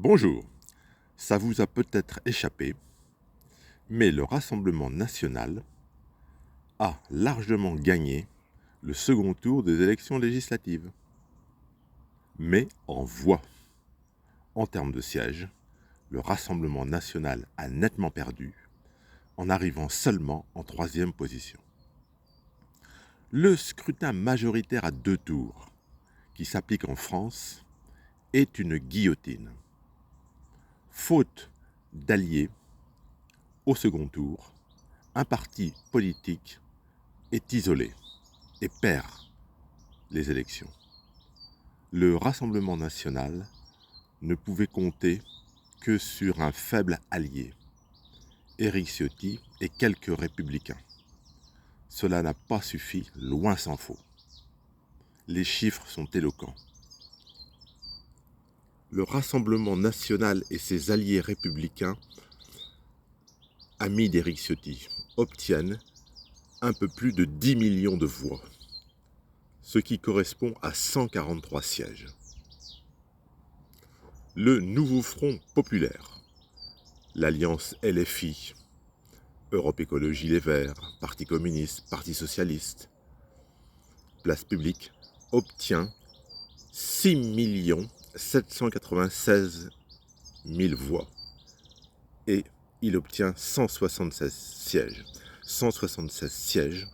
Bonjour, ça vous a peut-être échappé, mais le Rassemblement national a largement gagné le second tour des élections législatives. Mais en voix. En termes de sièges, le Rassemblement national a nettement perdu, en arrivant seulement en troisième position. Le scrutin majoritaire à 2 tours, qui s'applique en France, est une guillotine. Faute d'alliés au second tour, un parti politique est isolé et perd les élections. Le Rassemblement national ne pouvait compter que sur un faible allié, Éric Ciotti et quelques républicains. Cela n'a pas suffi, loin s'en faut. Les chiffres sont éloquents. Le Rassemblement national et ses alliés républicains, amis d'Éric Ciotti, obtiennent un peu plus de 10 millions de voix, ce qui correspond à 143 sièges. Le Nouveau Front populaire, l'alliance LFI, Europe Écologie Les Verts, Parti communiste, Parti socialiste, Place publique, obtient 6 796 000 voix et il obtient 176 sièges. 176 sièges,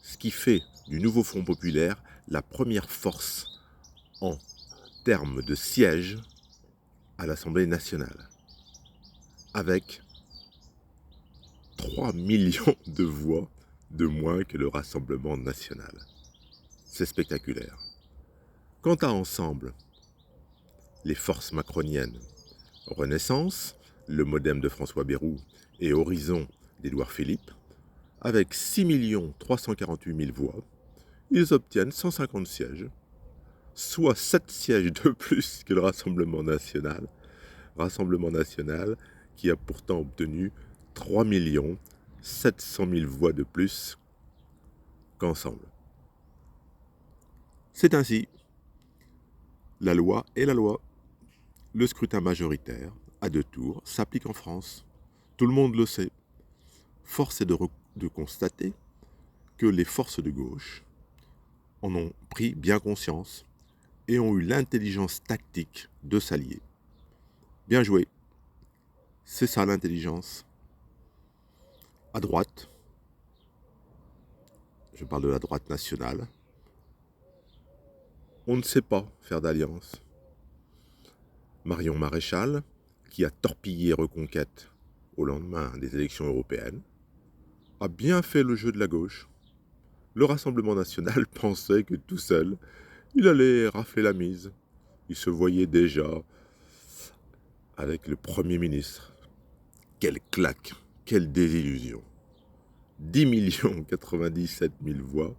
ce qui fait du Nouveau Front populaire la première force en termes de sièges à l'Assemblée nationale, avec 3 millions de voix de moins que le Rassemblement national. C'est spectaculaire. Quant à Ensemble, les forces macroniennes, Renaissance, le MoDem de François Bayrou et Horizon d'Édouard Philippe, avec 6 348 000 voix, ils obtiennent 150 sièges, soit 7 sièges de plus que le Rassemblement national qui a pourtant obtenu 3 700 000 voix de plus qu'Ensemble. C'est ainsi. La loi est la loi. Le scrutin majoritaire, à 2 tours, s'applique en France. Tout le monde le sait. Force est de constater que les forces de gauche en ont pris bien conscience et ont eu l'intelligence tactique de s'allier. Bien joué. C'est ça l'intelligence. À droite, je parle de la droite nationale, on ne sait pas faire d'alliance. Marion Maréchal, qui a torpillé Reconquête au lendemain des élections européennes, a bien fait le jeu de la gauche. Le Rassemblement national pensait que tout seul, il allait rafler la mise. Il se voyait déjà avec le Premier ministre. Quelle claque, quelle désillusion. 10 97 000 voix,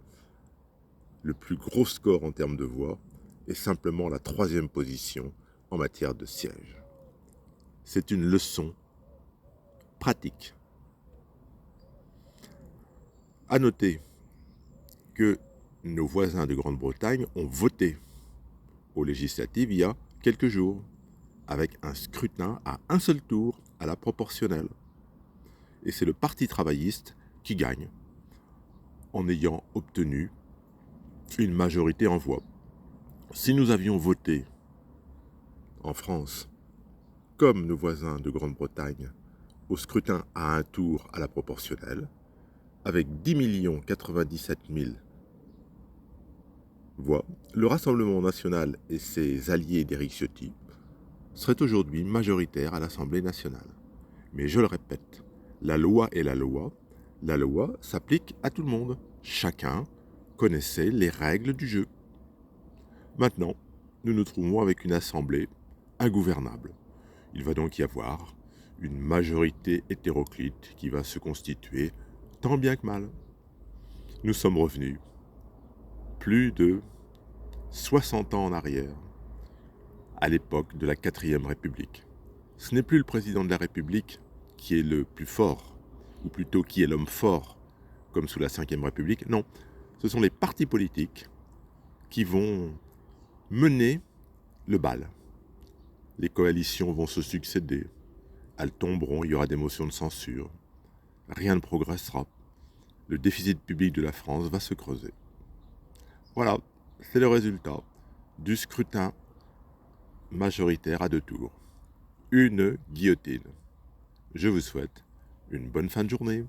le plus gros score en termes de voix, et simplement la 3e position en matière de sièges. C'est une leçon pratique. À noter que nos voisins de Grande-Bretagne ont voté aux législatives il y a quelques jours, avec un scrutin à un seul tour à la proportionnelle. Et c'est le Parti travailliste qui gagne, en ayant obtenu une majorité en voix. Si nous avions voté en France, comme nos voisins de Grande-Bretagne, au scrutin à un tour à la proportionnelle, avec 10 097 000 voix, le Rassemblement national et ses alliés d'Éric Ciotti seraient aujourd'hui majoritaires à l'Assemblée nationale. Mais je le répète, la loi est la loi s'applique à tout le monde. Chacun connaissait les règles du jeu. Maintenant, nous nous trouvons avec une assemblée ingouvernable. Il va donc y avoir une majorité hétéroclite qui va se constituer tant bien que mal. Nous sommes revenus plus de 60 ans en arrière, à l'époque de la 4e République. Ce n'est plus le président de la République qui est le plus fort, ou plutôt qui est l'homme fort, comme sous la 5e République. Non, ce sont les partis politiques qui vont mener le bal. Les coalitions vont se succéder. Elles tomberont, il y aura des motions de censure. Rien ne progressera. Le déficit public de la France va se creuser. Voilà, c'est le résultat du scrutin majoritaire à 2 tours. Une guillotine. Je vous souhaite une bonne fin de journée.